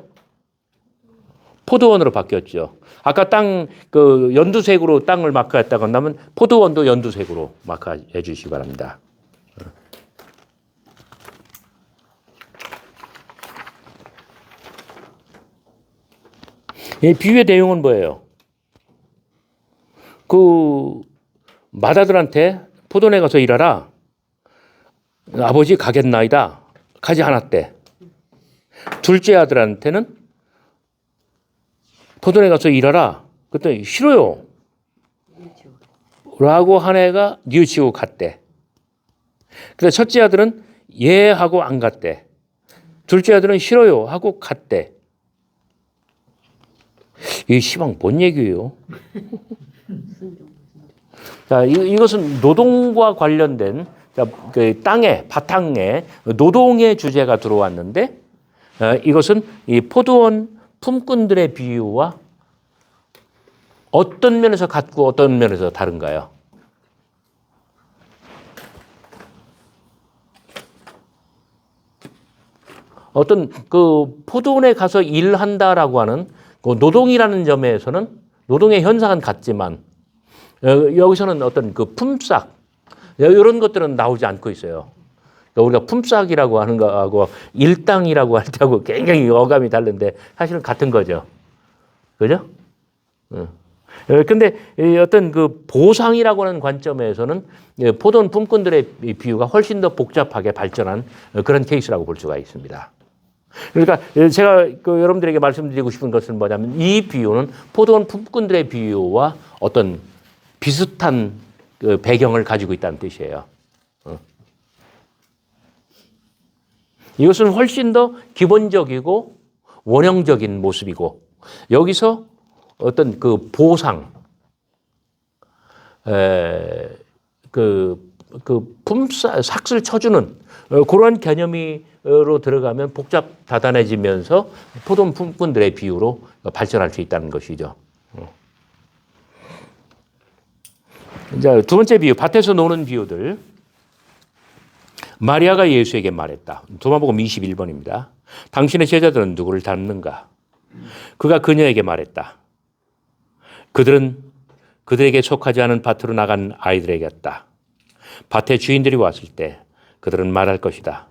포도원으로 바뀌었죠. 아까 땅 그 연두색으로 땅을 마크했다고 한다면 포도원도 연두색으로 마크해 주시기 바랍니다. 이 비유의 내용은 뭐예요? 그 맏아들한테 포도원에 가서 일하라. 아버지 가겠나이다. 가지 않았대. 둘째 아들한테는 포도원에 가서 일하라. 그랬더니 싫어요. 라고 한 애가 뉘우치고 갔대. 근데 첫째 아들은 예 하고 안 갔대. 둘째 아들은 싫어요 하고 갔대. 이 시방 뭔 얘기예요? 자, 이것은 노동과 관련된 그 땅에 바탕에 노동의 주제가 들어왔는데 이것은 이 포도원 품꾼들의 비유와 어떤 면에서 같고 어떤 면에서 다른가요? 어떤 그 포도원에 가서 일한다라고 하는 그 노동이라는 점에서는 노동의 현상은 같지만 여기서는 어떤 그 품삯 이런 것들은 나오지 않고 있어요. 그러니까 우리가 품삯이라고 하는 거하고 일당이라고 할 때하고 굉장히 어감이 다른데 사실은 같은 거죠. 그죠? 근데 어떤 그 보상이라고 하는 관점에서는 포도원 품꾼들의 비유가 훨씬 더 복잡하게 발전한 그런 케이스라고 볼 수가 있습니다. 그러니까 제가 여러분들에게 말씀드리고 싶은 것은 뭐냐면 이 비유는 포도원 품꾼들의 비유와 어떤 비슷한 그 배경을 가지고 있다는 뜻이에요. 이것은 훨씬 더 기본적이고 원형적인 모습이고 여기서 어떤 그 보상, 삭슬 쳐주는 그런 개념으로 들어가면 복잡 다단해지면서 포도 품꾼들의 비유로 발전할 수 있다는 것이죠. 이제 두 번째 비유, 밭에서 노는 비유들. 마리아가 예수에게 말했다. 도마복음 21번입니다. 당신의 제자들은 누구를 닮는가? 그가 그녀에게 말했다. 그들은 그들에게 속하지 않은 밭으로 나간 아이들에게였다. 밭에 주인들이 왔을 때 그들은 말할 것이다.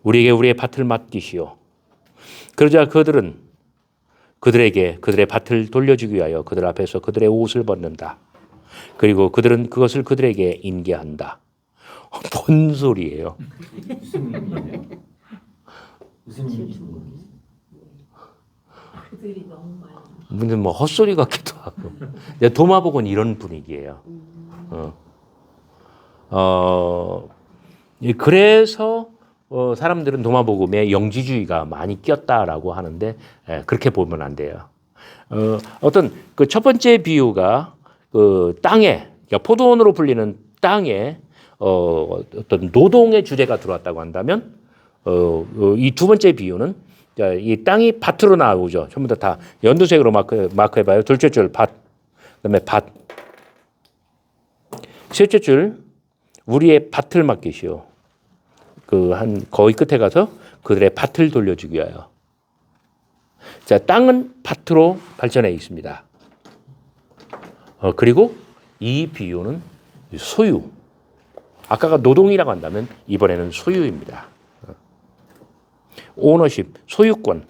우리에게 우리의 밭을 맡기시오. 그러자 그들은 그들에게 그들의 밭을 돌려주기 위하여 그들 앞에서 그들의 옷을 벗는다. 그리고 그들은 그것을 그들에게 인계한다. 뭔 소리예요? 무슨 의미예요? 그들이 너무 많이. 무슨 뭐 헛소리 같기도 하고. 도마복은 이런 분위기예요. 그래서 사람들은 도마복음에 영지주의가 많이 꼈다라고 하는데 그렇게 보면 안 돼요. 어떤 그 첫 번째 비유가 그 땅에, 그러니까 포도원으로 불리는 땅에 어떤 노동의 주제가 들어왔다고 한다면 이 두 번째 비유는 이 땅이 밭으로 나오죠. 전부 다 연두색으로 마크해봐요. 둘째 줄 밭, 그다음에 밭. 셋째 줄 우리의 밭을 맡기시오. 그 한 거의 끝에 가서 그들의 밭을 돌려주기 위하여. 자, 땅은 밭으로 발전해 있습니다. 그리고 이 비유는 소유. 아까가 노동이라고 한다면 이번에는 소유입니다. 오너십, 소유권.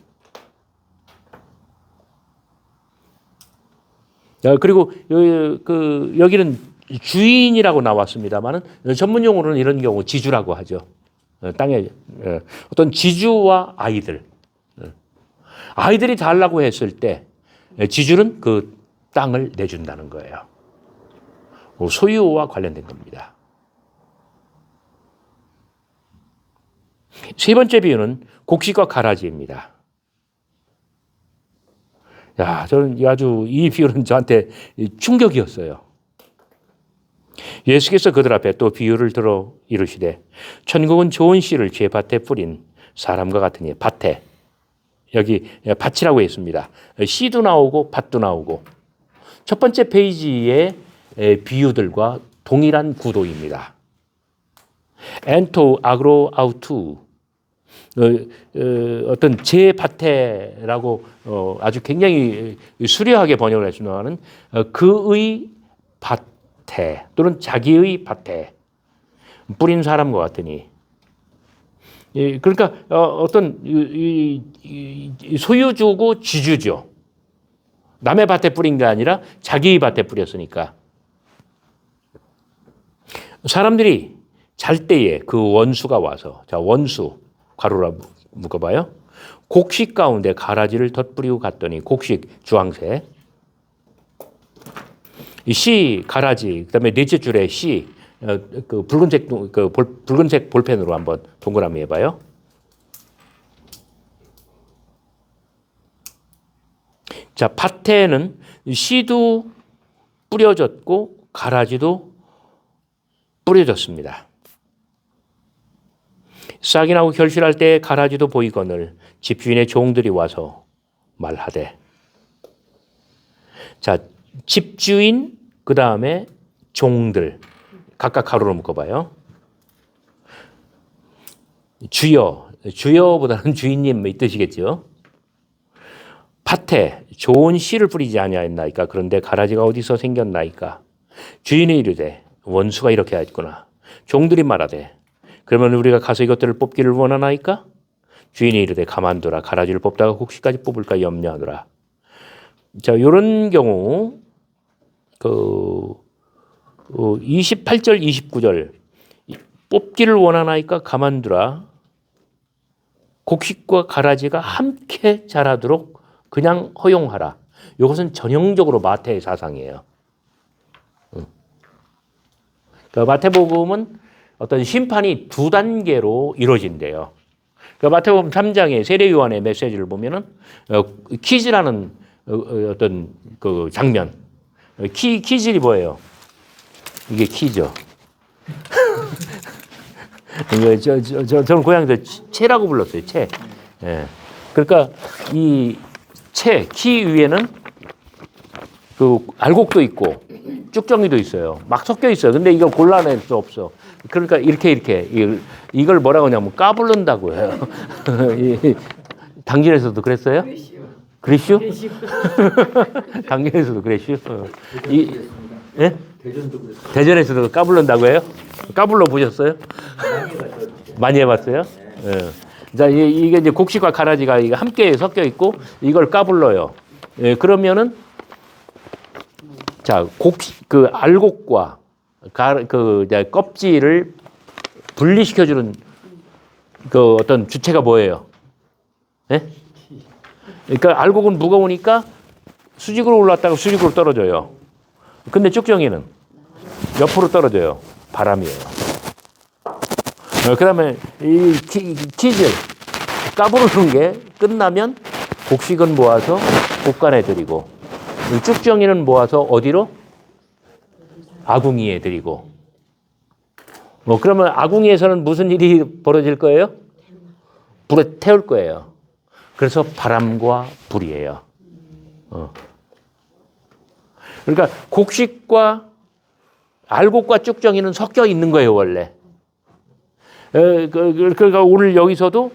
그리고 여기는 주인이라고 나왔습니다만은 전문 용어로는 이런 경우 지주라고 하죠. 땅에 어떤 지주와 아이들. 아이들이 달라고 했을 때 지주는 그 땅을 내준다는 거예요. 소유와 관련된 겁니다. 세 번째 비유는 곡식과 가라지입니다. 야, 저는 아주 이 비유는 저한테 충격이었어요. 예수께서 그들 앞에 또 비유를 들어 이르시되 천국은 좋은 씨를 제 밭에 뿌린 사람과 같으니 밭에 여기 밭이라고 했습니다. 씨도 나오고 밭도 나오고 첫 번째 페이지의 비유들과 동일한 구도입니다. 엔토 아그로 아우투 어떤 제 밭에라고 아주 굉장히 수려하게 번역을 했지만 그의 밭에 또는 자기의 밭에 뿌린 사람과 같으니 그러니까 어떤 소유주고 지주죠. 남의 밭에 뿌린 게 아니라 자기의 밭에 뿌렸으니까 사람들이 잘 때에 그 원수가 와서 자 원수 가로로 묶어봐요. 곡식 가운데 가라지를 덧뿌리고 갔더니 곡식 주황색 씨 가라지 그다음에 넷째 줄에 씨 그 붉은색 볼펜으로 한번 동그라미 해봐요. 자 밭에는 씨도 뿌려졌고 가라지도 뿌려졌습니다. 싹이 나고 결실할 때 가라지도 보이거늘 집주인의 종들이 와서 말하되 자 집주인 그 다음에 종들 각각 가로로 묶어봐요. 주여보다는 주인님 이 뜻이겠죠. 밭에 좋은 씨를 뿌리지 아니하였나이까 그런데 가라지가 어디서 생겼나이까. 주인이 이르되 원수가 이렇게 하였구나. 종들이 말하되 그러면 우리가 가서 이것들을 뽑기를 원하나이까? 주인이 이르되 가만두라. 가라지를 뽑다가 곡식까지 뽑을까 염려하노라. 자, 이런 경우 28절 29절 뽑기를 원하나이까 가만두라. 곡식과 가라지가 함께 자라도록 그냥 허용하라. 이것은 전형적으로 마태의 사상이에요. 그러니까 마태복음은 어떤 심판이 두 단계로 이루어진대요. 그러니까 마태복음 3장의 세례요한의 메시지를 보면은 퀴즈라는 어떤 그 장면. 키질이 뭐예요? 이게 키죠. 저는 고향에서 채라고 불렀어요. 채. 예. 그러니까 이 채, 키 위에는 그 알곡도 있고 쭉정이도 있어요. 막 섞여 있어요. 근데 이걸 골라낼 수 없어. 그러니까 이렇게 이걸 뭐라고 하냐면 까불른다고 해요. 당진에서도 그랬어요? 그랬슈? 당진에서도 그랬슈? 예? 대전도 그랬어요. 대전에서도 까불른다고 해요? 까불러 보셨어요? 많이 해봤어요? 예. 자, 이게 이제 곡식과 가라지가 이게 함께 섞여 있고 이걸 까불러요. 예, 그러면은 자, 그 알곡과 이제 껍질을 분리시켜주는 그 어떤 주체가 뭐예요? 예? 그러니까 알곡은 무거우니까 수직으로 올랐다가 수직으로 떨어져요. 근데 쭉정이는 옆으로 떨어져요. 바람이에요. 그 다음에 이 키질, 까부르는 게 끝나면 곡식은 모아서 곡간에 들이고, 쭉정이는 모아서 어디로? 아궁이에 들이고. 그러면 아궁이에서는 무슨 일이 벌어질 거예요? 불에 태울 거예요. 그래서 바람과 불이에요. 그러니까 곡식과 알곡과 쭉정이는 섞여 있는 거예요, 원래. 그러니까 오늘 여기서도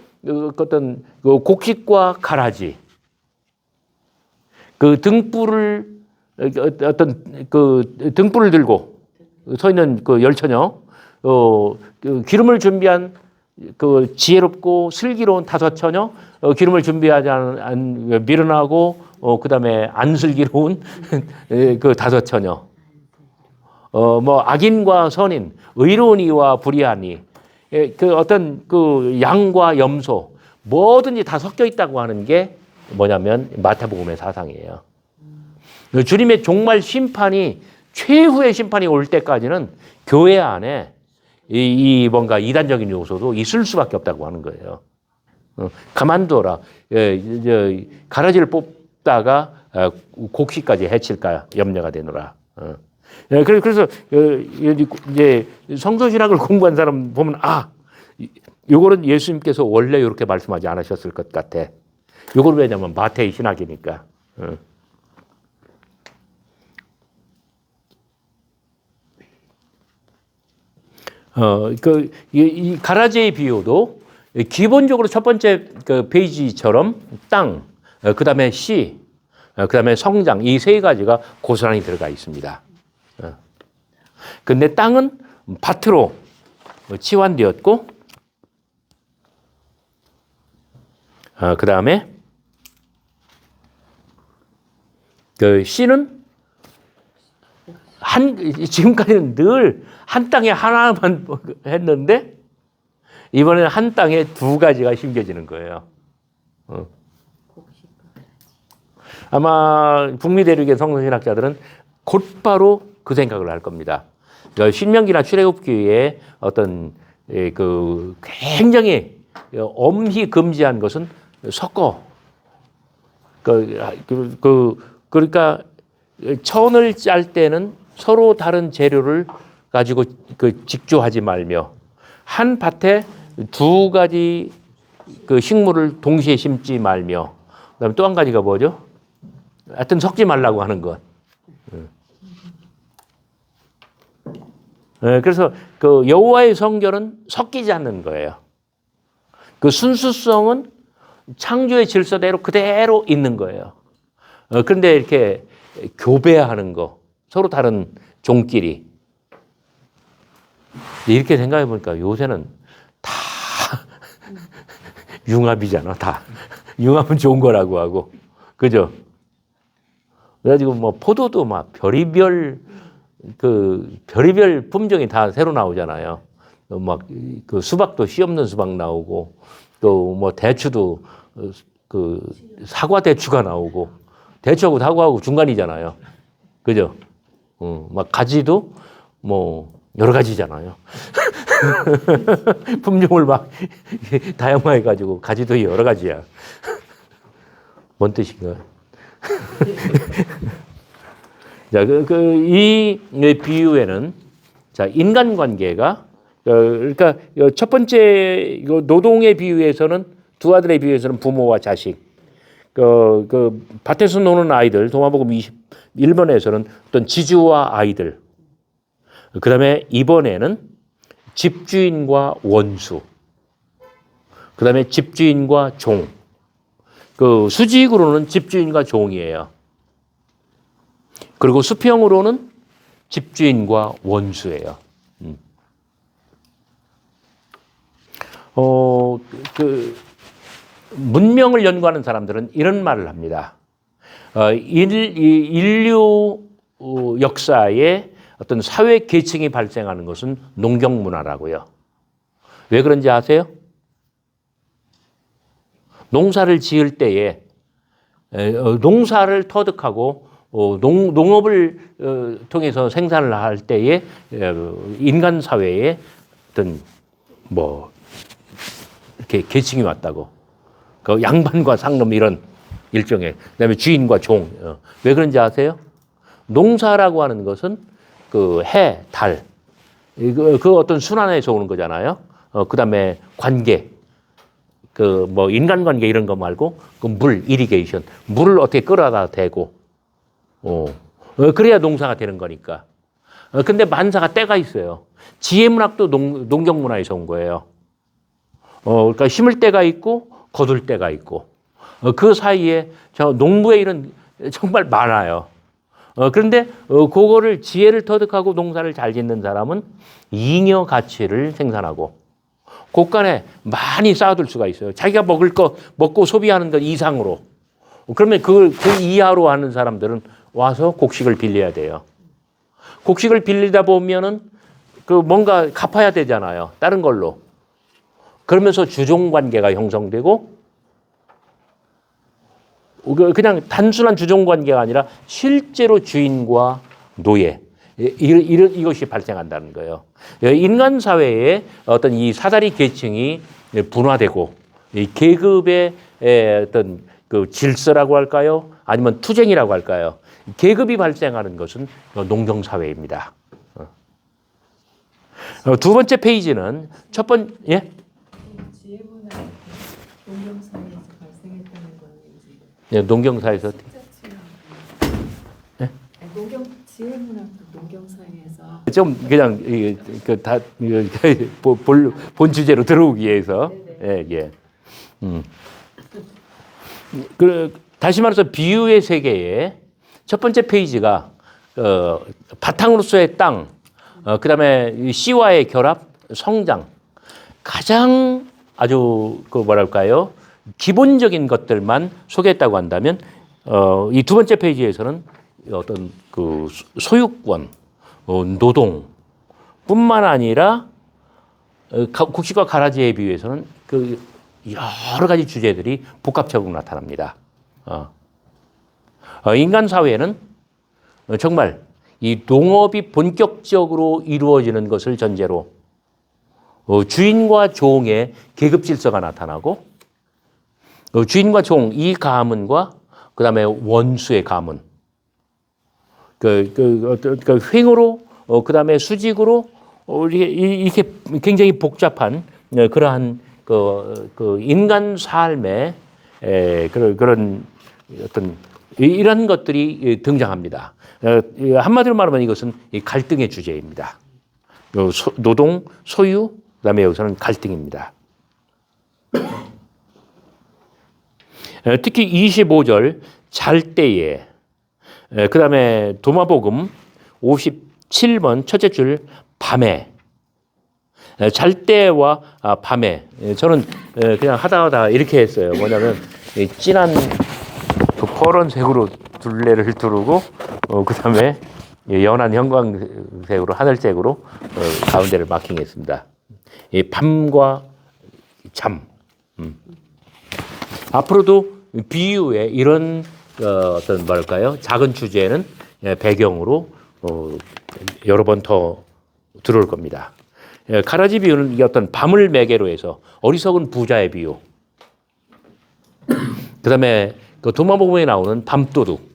어떤 곡식과 가라지, 그 등불을 어떤 그 등불을 들고 서 있는 그 열처녀, 그 기름을 준비한 그 지혜롭고 슬기로운 다섯 처녀, 기름을 준비하지 않은 미련하고 그다음에 안 슬기로운 그 다섯 처녀, 뭐 악인과 선인, 의로운 이와 불의한 이, 그 어떤 그 양과 염소 뭐든지 다 섞여 있다고 하는 게 뭐냐면 마태복음의 사상이에요. 주님의 종말 심판이 최후의 심판이 올 때까지는 교회 안에 이 뭔가 이단적인 요소도 있을 수밖에 없다고 하는 거예요. 가만둬라. 가라지를 뽑다가 곡식까지 해칠까 염려가 되노라. 그래서 이제 성서신학을 공부한 사람 보면 요거는 예수님께서 원래 이렇게 말씀하지 않으셨을 것 같아. 요걸 왜냐면 마태의 신학이니까. 이 가라지의 비유도 기본적으로 첫 번째 그 페이지처럼 땅, 그 다음에 씨, 그 다음에 성장, 이 세 가지가 고스란히 들어가 있습니다. 근데 땅은 밭으로 치환되었고, 그 다음에 그 씨는 지금까지는 늘 한 땅에 하나만 했는데 이번에는 한 땅에 두 가지가 심겨지는 거예요. 아마 북미 대륙의 성서신학자들은 곧바로 그 생각을 할 겁니다. 신명기나 출애굽기에 어떤 그 굉장히 엄히 금지한 것은 섞어. 그러니까 천을 짤 때는 서로 다른 재료를 가지고 그 직조하지 말며 한 밭에 두 가지 그 식물을 동시에 심지 말며, 그다음에 또 한 가지가 뭐죠? 하여튼 섞지 말라고 하는 것. 그래서 그 여호와의 성결은 섞이지 않는 거예요. 그 순수성은 창조의 질서대로 그대로 있는 거예요. 그런데 이렇게 교배하는 거, 서로 다른 종끼리. 이렇게 생각해 보니까 요새는 다 융합이잖아, 다. 융합은 좋은 거라고 하고. 그죠? 그래가지고 뭐 포도도 막 별의별 품종이 다 새로 나오잖아요. 막 그 수박도 씨 없는 수박 나오고, 또 뭐 대추도 그 사과 대추가 나오고, 대추하고 사과하고 중간이잖아요. 그죠? 막 가지도 뭐 여러 가지잖아요. 품종을 막 다양화해가지고 가지도 여러 가지야. 뭔 뜻인가? 자, 이 비유에는 자, 인간관계가 그러니까 첫 번째 노동의 비유에서는 두 아들의 비유에서는 부모와 자식, 밭에서 노는 아이들, 도마복음 21번에서는 어떤 지주와 아이들, 그 다음에 이번에는 집주인과 원수, 그 다음에 집주인과 종. 수직으로는 집주인과 종이에요. 그리고 수평으로는 집주인과 원수예요. 문명을 연구하는 사람들은 이런 말을 합니다. 인류 역사에 어떤 사회 계층이 발생하는 것은 농경 문화라고요. 왜 그런지 아세요? 농사를 지을 때에 농사를 터득하고 농업을 통해서 생산을 할 때에 인간 사회에 어떤 이렇게 계층이 왔다고. 그 양반과 상놈 이런 일종의, 그다음에 주인과 종. 왜 그런지 아세요? 농사라고 하는 것은 해, 달, 그 어떤 순환에서 오는 거잖아요. 그다음에 관계, 인간관계 이런 거 말고 물, 이리게이션, 물을 어떻게 끌어다 대고, 그래야 농사가 되는 거니까. 근데 만사가 때가 있어요. 지혜문학도 농경문화에서 온 거예요. 그러니까 심을 때가 있고 거둘 때가 있고 그 사이에 농부의 일은 정말 많아요. 그런데 그거를 지혜를 터득하고 농사를 잘 짓는 사람은 잉여 가치를 생산하고 곳간에 많이 쌓아둘 수가 있어요. 자기가 먹을 거 먹고 소비하는 것 이상으로. 그러면 그 이하로 하는 사람들은 와서 곡식을 빌려야 돼요. 곡식을 빌리다 보면은 뭔가 갚아야 되잖아요. 다른 걸로. 그러면서 주종 관계가 형성되고 그냥 단순한 주종 관계가 아니라 실제로 주인과 노예 이것이 발생한다는 거예요. 인간 사회에 어떤 이 사다리 계층이 분화되고 이 계급의 어떤 질서라고 할까요? 아니면 투쟁이라고 할까요? 계급이 발생하는 것은 농경 사회입니다. 두 번째 페이지는 예? 지혜문화 농경사회에서 발생했다는 거는 이제 네, 농경사에서 네? 지혜문화도 농경사회에서 좀 그냥 본 주제로 들어오기 위해서 예, 예. 다시 말해서 비유의 세계에 첫 번째 페이지가 바탕으로서의 땅, 그다음에 씨와의 결합, 성장, 가장 아주 뭐랄까요 기본적인 것들만 소개했다고 한다면 이 두 번째 페이지에서는 어떤 소유권, 노동뿐만 아니라 곡식과 가라지에 비해서는 여러 가지 주제들이 복합적으로 나타납니다. 인간 사회는 정말 이 농업이 본격적으로 이루어지는 것을 전제로 주인과 종의 계급 질서가 나타나고 주인과 종 이 가문과 그다음에 원수의 가문 횡으로 그다음에 수직으로 이렇게 굉장히 복잡한 그러한 인간 삶의 그런 어떤 이런 것들이 등장합니다. 한마디로 말하면 이것은 갈등의 주제입니다. 노동, 소유, 그다음에 여기서는 갈등입니다. 특히 25절 잘 때에 그다음에 도마복음 57번 첫째 줄 밤에 잘 때와 밤에 저는 그냥 하다 이렇게 했어요. 뭐냐면 진한 퍼런색으로 둘레를 두르고 그다음에 연한 형광색으로 하늘색으로 가운데를 마킹했습니다. 밤과 잠. 앞으로도 비유에 이런 어떤 뭐랄까요 작은 주제는 배경으로 여러 번 더 들어올 겁니다. 가라지 비유는 이 어떤 밤을 매개로 해서 어리석은 부자의 비유. 그다음에 그 도마복음에 나오는 밤도둑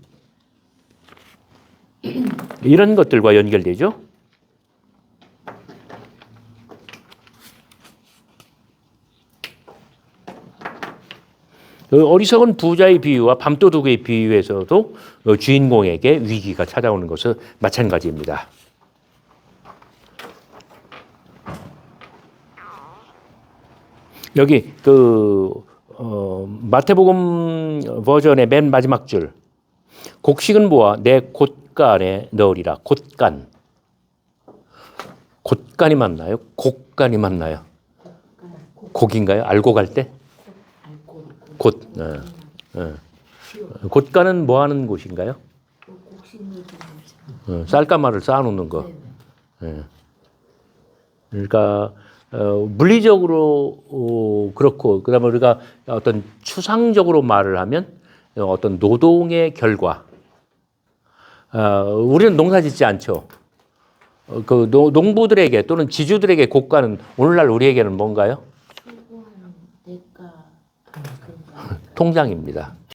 이런 것들과 연결되죠. 그 어리석은 부자의 비유와 밤도둑의 비유에서도 주인공에게 위기가 찾아오는 것은 마찬가지입니다. 여기 마태복음 버전의 맨 마지막 줄 곡식은 모아 내 곶간에 넣으리라. 곶간. 곶간이 맞나요? 곡간이 맞나요? 곡인가요? 알고 갈 때? 곶. 곶간은 뭐 하는 곳인가요? 쌀가마를 쌓아놓는 거. 그러니까 물리적으로 그렇고 그다음에 우리가 어떤 추상적으로 말을 하면 어떤 노동의 결과. 우리는 농사 짓지 않죠. 그 농부들에게 또는 지주들에게 곶간은 오늘날 우리에게는 뭔가요? 통장입니다.